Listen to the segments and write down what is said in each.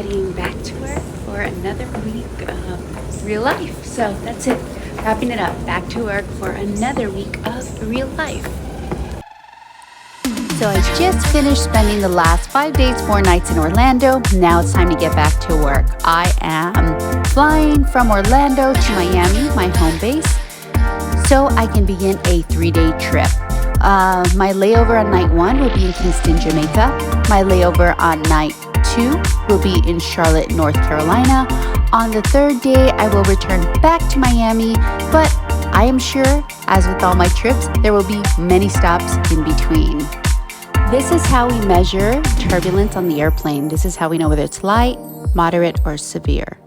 heading back to work for another week of real life. So that's it. Wrapping it up. Back to work for another week of real life. So I just finished spending the last 5 days, 4 nights in Orlando. Now it's time to get back to work. I am flying from Orlando to Miami, my home base, so I can begin a 3-day trip. My layover on night 1 will be in Kingston, Jamaica. My layover on night 2 will be in Charlotte, North Carolina. On the 3rd day, I will return back to Miami, but I am sure, as with all my trips, there will be many stops in between. This is how we measure turbulence on the airplane. This is how we know whether it's light, moderate, or severe.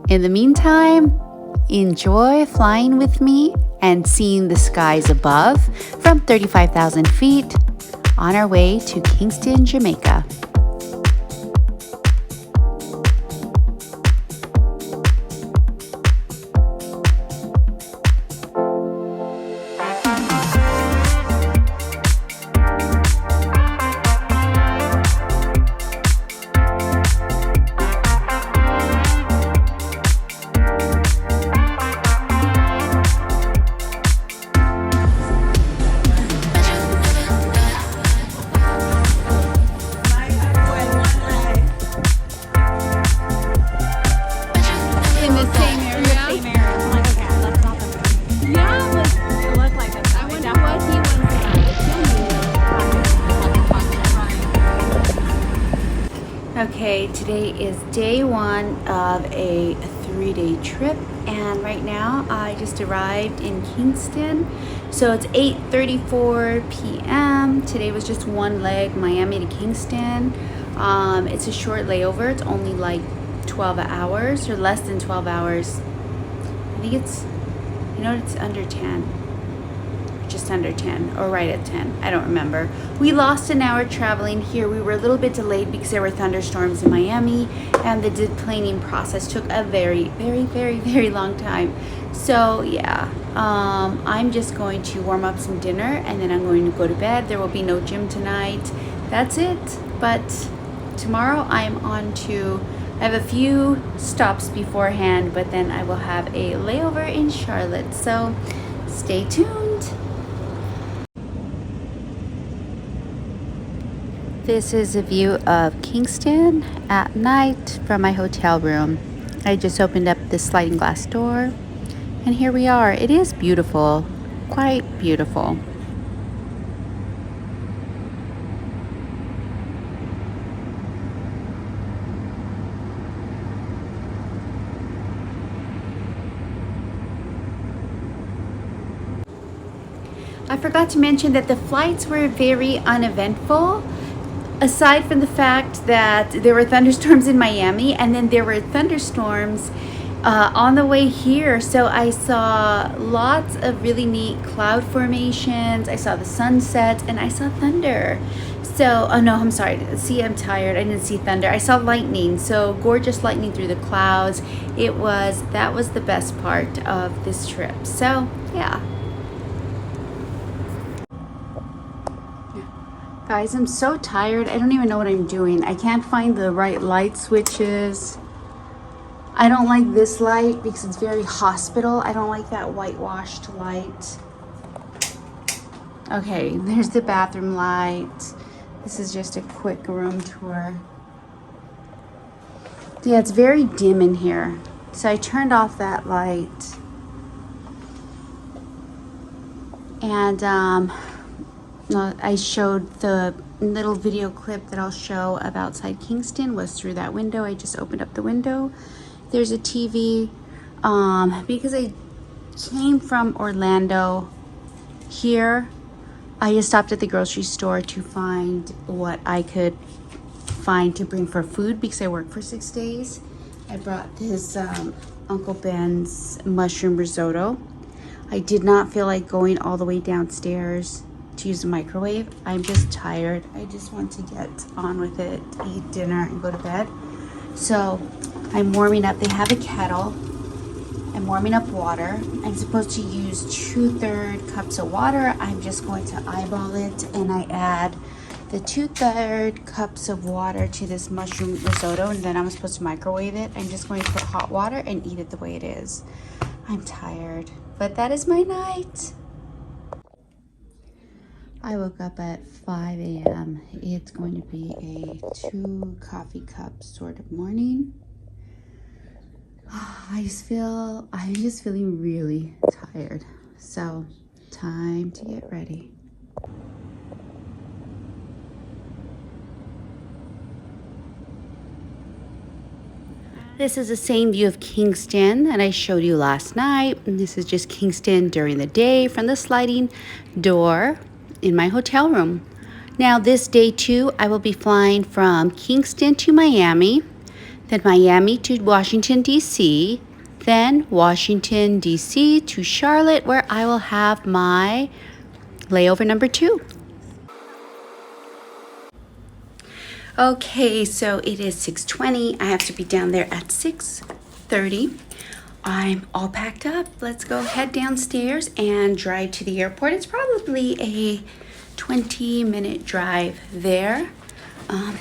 In the meantime, enjoy flying with me and seeing the skies above from 35,000 feet on our way to Kingston, Jamaica. Okay, today is day 1 of a 3-day trip, and right now I just arrived in Kingston. So it's 8:34 p.m. Today was just one leg, Miami to Kingston. It's a short layover. It's only like 12 hours or less than 12 hours. I think it's, it's under 10. Just under 10 or right at 10. I don't remember. We lost an hour traveling here. We were a little bit delayed because there were thunderstorms in Miami, and the deplaning process took a very, very, very, very long time. So yeah, I'm just going to warm up some dinner and then I'm going to go to bed. There will be no gym tonight. That's it. But tomorrow I'm on to, I have a few stops beforehand, but then I will have a layover in Charlotte. So stay tuned. This is a view of Kingston at night from my hotel room. I just opened up this sliding glass door, and here we are. It is beautiful, quite beautiful. I forgot to mention that the flights were very uneventful. Aside from the fact that there were thunderstorms in Miami, and then there were thunderstorms on the way here. So I saw lots of really neat cloud formations. I saw the sunset and I saw thunder. So, oh no, I'm sorry. See, I'm tired. I didn't see thunder. I saw lightning. So gorgeous lightning through the clouds. That was the best part of this trip. So yeah. Guys, I'm so tired. I don't even know what I'm doing. I can't find the right light switches. I don't like this light because it's very hospital. I don't like that whitewashed light. Okay, there's the bathroom light. This is just a quick room tour. Yeah, it's very dim in here. So I turned off that light. And I showed the little video clip that I'll show of outside Kingston was through that window. I just opened up the window. There's a TV. Because I came from Orlando here, I just stopped at the grocery store to find what I could find to bring for food because I work for 6 days. I brought this Uncle Ben's mushroom risotto. I did not feel like going all the way downstairs to use the microwave. I'm just tired. I just want to get on with it, eat dinner, and go to bed. So I'm warming up. They have a kettle. I'm warming up water. I'm supposed to use 2/3 cups of water. I'm just going to eyeball it, and I add the 2/3 cups of water to this mushroom risotto, and then I'm supposed to microwave it. I'm just going to put hot water and eat it the way it is. I'm tired, but that is my night. I woke up at 5 a.m. It's going to be a 2 coffee cup sort of morning. I'm just feeling really tired. So, time to get ready. This is the same view of Kingston that I showed you last night. And this is just Kingston during the day from the sliding door in my hotel room. Now this day 2, I will be flying from Kingston to Miami, then Miami to Washington, D.C., then Washington, D.C. to Charlotte, where I will have my layover number 2. Okay, so it is 6:20. I have to be down there at 6:30. I'm all packed up. Let's go head downstairs and drive to the airport. It's probably a 20-minute drive there.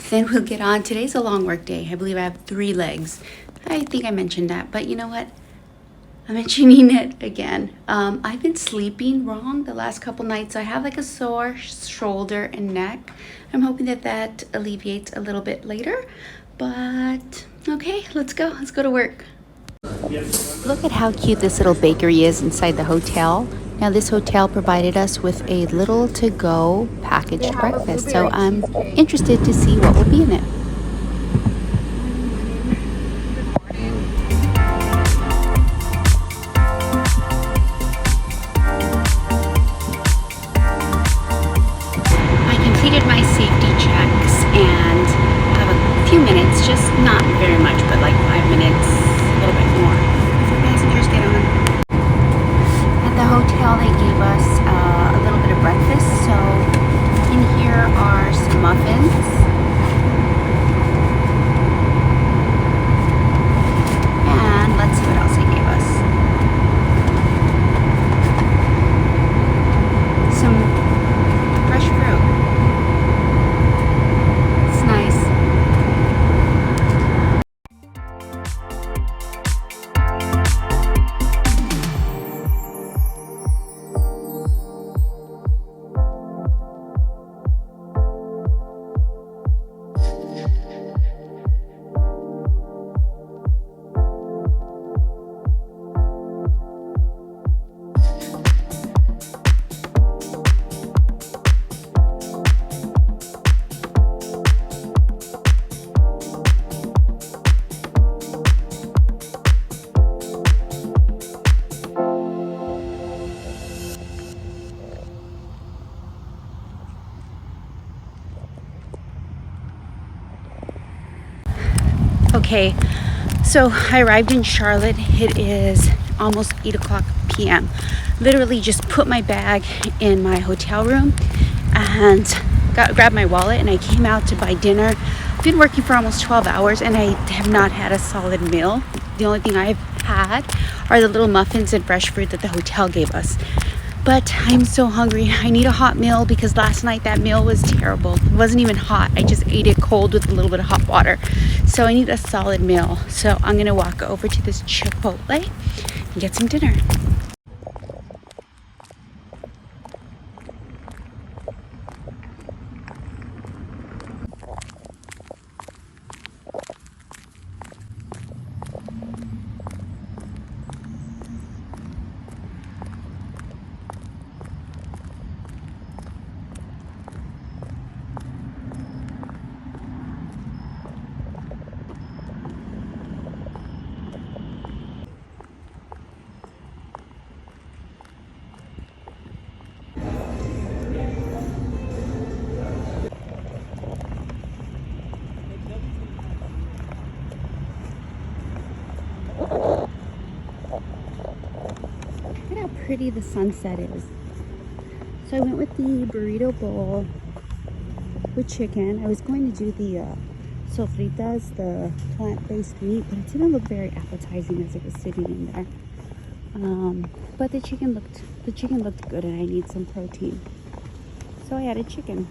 Then we'll get on. Today's a long work day. I believe I have 3 legs. I think I mentioned that, but you know what? I'm mentioning it again. I've been sleeping wrong the last couple nights. I have like a sore shoulder and neck. I'm hoping that alleviates a little bit later, but okay, let's go to work. Look at how cute this little bakery is inside the hotel. Now this hotel provided us with a little to-go packaged breakfast, so I'm interested to see what will be in it. I completed my safety checks and have a few minutes, just not very much, but like 5 minutes, a little bit more. Passengers get on. At the hotel, they gave us a little bit of breakfast. So in here are some muffins. And let's see what else they gave us. Some fresh fruit. It's nice. Okay, so I arrived in Charlotte. It is almost 8:00 p.m. Literally just put my bag in my hotel room and grabbed my wallet, and I came out to buy dinner. I've been working for almost 12 hours and I have not had a solid meal. The only thing I've had are the little muffins and fresh fruit that the hotel gave us. But I'm so hungry. I need a hot meal because last night that meal was terrible. It wasn't even hot. I just ate it cold with a little bit of hot water. So I need a solid meal. So I'm gonna walk over to this Chipotle and get some dinner. Pretty the sunset is. So I went with the burrito bowl with chicken. I was going to do the sofritas, the plant-based meat, but it didn't look very appetizing as it was sitting in there. But the chicken looked good, and I need some protein, so I added chicken.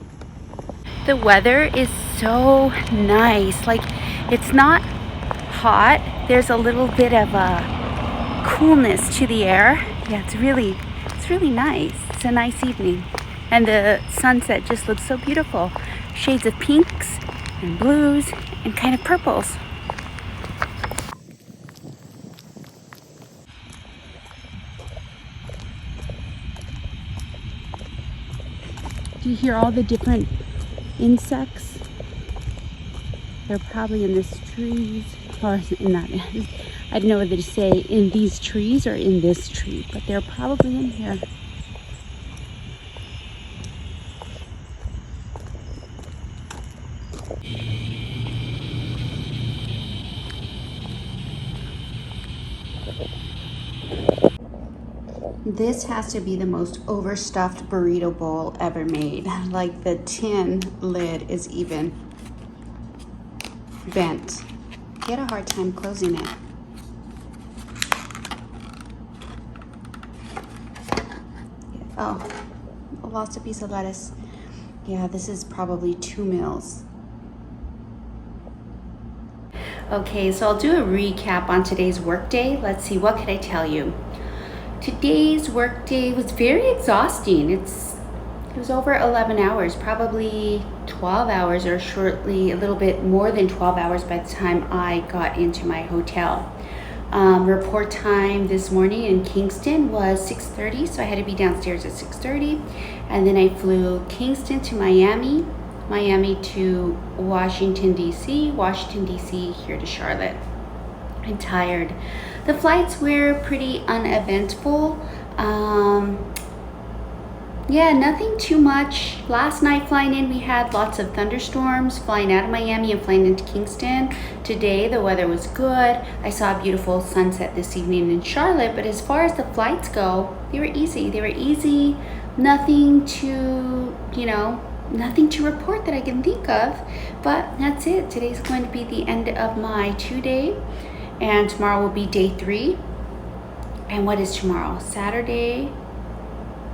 The weather is so nice. Like, it's not hot. There's a little bit of a coolness to the air. Yeah, it's really nice. It's a nice evening, and the sunset just looks so beautiful. Shades of pinks and blues and kind of purples. Do you hear all the different insects? They're probably in these trees, or not. I don't know whether to say in these trees or in this tree, but they're probably in here. This has to be the most overstuffed burrito bowl ever made. Like, the tin lid is even bent. You had a hard time closing it. Oh, I lost a piece of lettuce. Yeah, this is probably 2 meals. Okay, so I'll do a recap on today's workday. Let's see, what could I tell you? Today's workday was very exhausting. It was over 11 hours, probably 12 hours, or shortly a little bit more than 12 hours by the time I got into my hotel. Report time this morning in Kingston was 6:30, so I had to be downstairs at 6:30. And then I flew Kingston to Miami, Miami to Washington, D.C., Washington, D.C. here to Charlotte. I'm tired. The flights were pretty uneventful. Yeah, nothing too much. Last night flying in, we had lots of thunderstorms flying out of Miami and flying into Kingston. Today, the weather was good. I saw a beautiful sunset this evening in Charlotte, but as far as the flights go, they were easy. They were easy. Nothing to, nothing to report that I can think of, but that's it. Today's going to be the end of my 2-day, and tomorrow will be day 3. And what is tomorrow? Saturday.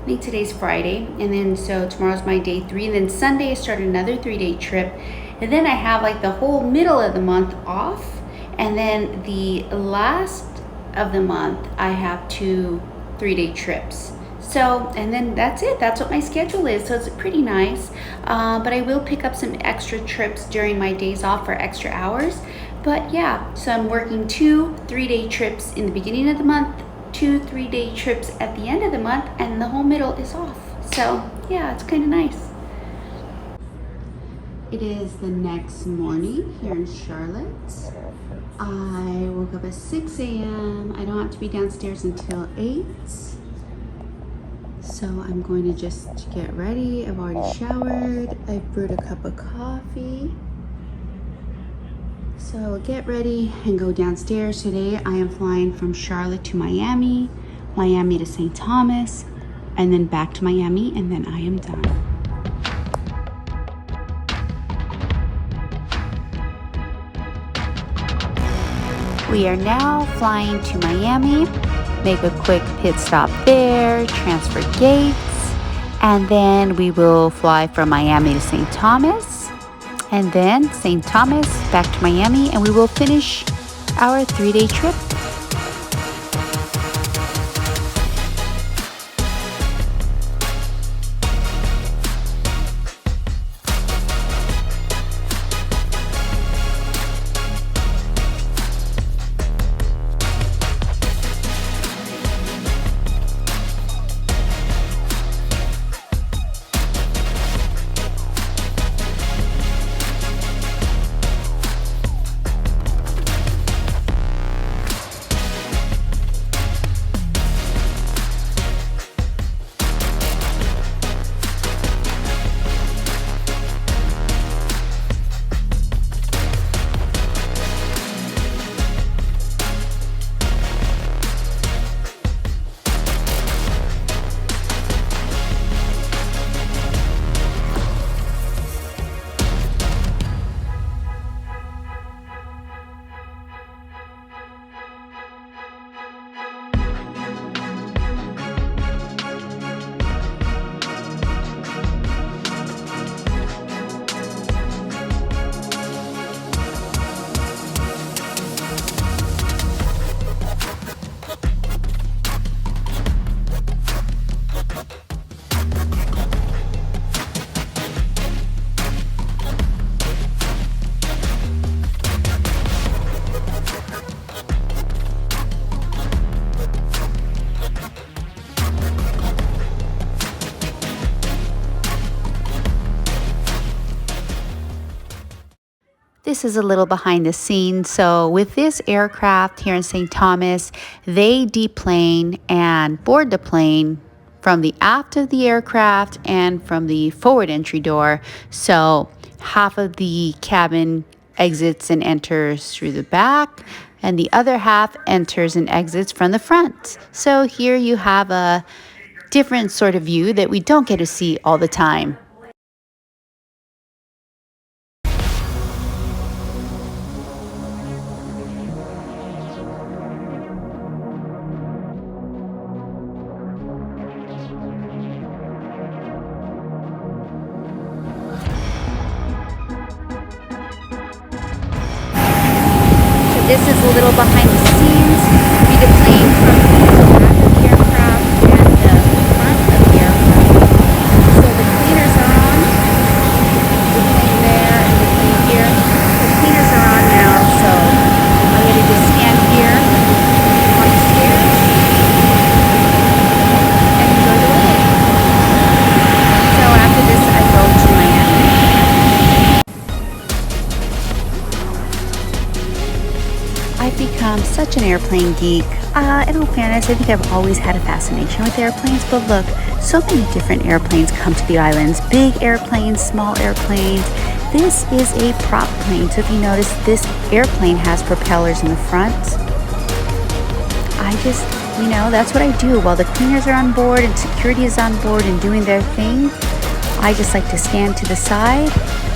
I think today's Friday, and then so tomorrow's my day 3, and then Sunday I start another 3-day trip, and then I have like the whole middle of the month off, and then the last of the month I have 2 3-day trips. So, and then that's it. That's what my schedule is. So it's pretty nice, but I will pick up some extra trips during my days off for extra hours. But yeah, so I'm working 2 3-day trips in the beginning of the month, 2 3-day trips at the end of the month, and the whole middle is off. So yeah, it's kind of nice. It is the next morning here in Charlotte. I woke up at 6 a.m. I don't have to be downstairs until 8. So I'm going to just get ready. I've already showered. I brewed a cup of coffee. So get ready and go downstairs. Today I am flying from Charlotte to Miami, Miami to St. Thomas, and then back to Miami, and then I am done. We are now flying to Miami, make a quick pit stop there, transfer gates, and then we will fly from Miami to St. Thomas, and then St. Thomas back to Miami, and we will finish our 3-day trip. This is a little behind the scenes. So with this aircraft here in St. Thomas, they deplane and board the plane from the aft of the aircraft and from the forward entry door. So half of the cabin exits and enters through the back, and the other half enters and exits from the front. So here you have a different sort of view that we don't get to see all the time. This is a little behind the scenes. We deplane from the back of the aircraft and the front of the aircraft. So the cleaners are on. The plane there and the plane here. The cleaners are on now, so I'm going to just stand here on the stairs and enjoy the way. So after this, I go to Miami. I've become such an airplane geek. In all fairness, I think I've always had a fascination with airplanes, but look, so many different airplanes come to the islands. Big airplanes, small airplanes. This is a prop plane, so if you notice, this airplane has propellers in the front. I just, that's what I do. While the cleaners are on board and security is on board and doing their thing, I just like to stand to the side,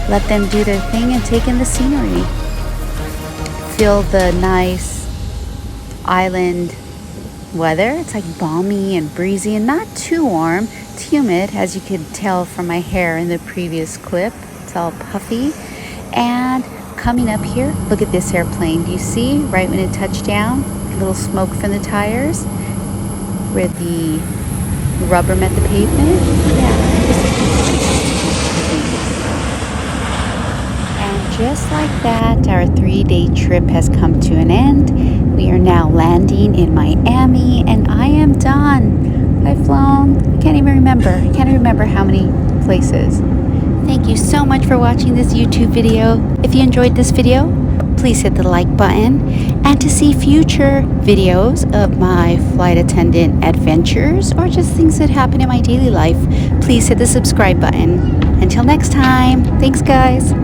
let them do their thing and take in the scenery. Feel the nice island weather. It's like balmy and breezy and not too warm. It's humid, as you could tell from my hair in the previous clip. It's all puffy. And coming up here, look at this airplane. Do you see right when it touched down? A little smoke from the tires where the rubber met the pavement. Just like that, our 3-day trip has come to an end. We are now landing in Miami, and I am done. I've flown, I can't even remember how many places. Thank you so much for watching this YouTube video. If you enjoyed this video, please hit the like button. And to see future videos of my flight attendant adventures or just things that happen in my daily life, please hit the subscribe button. Until next time, thanks guys.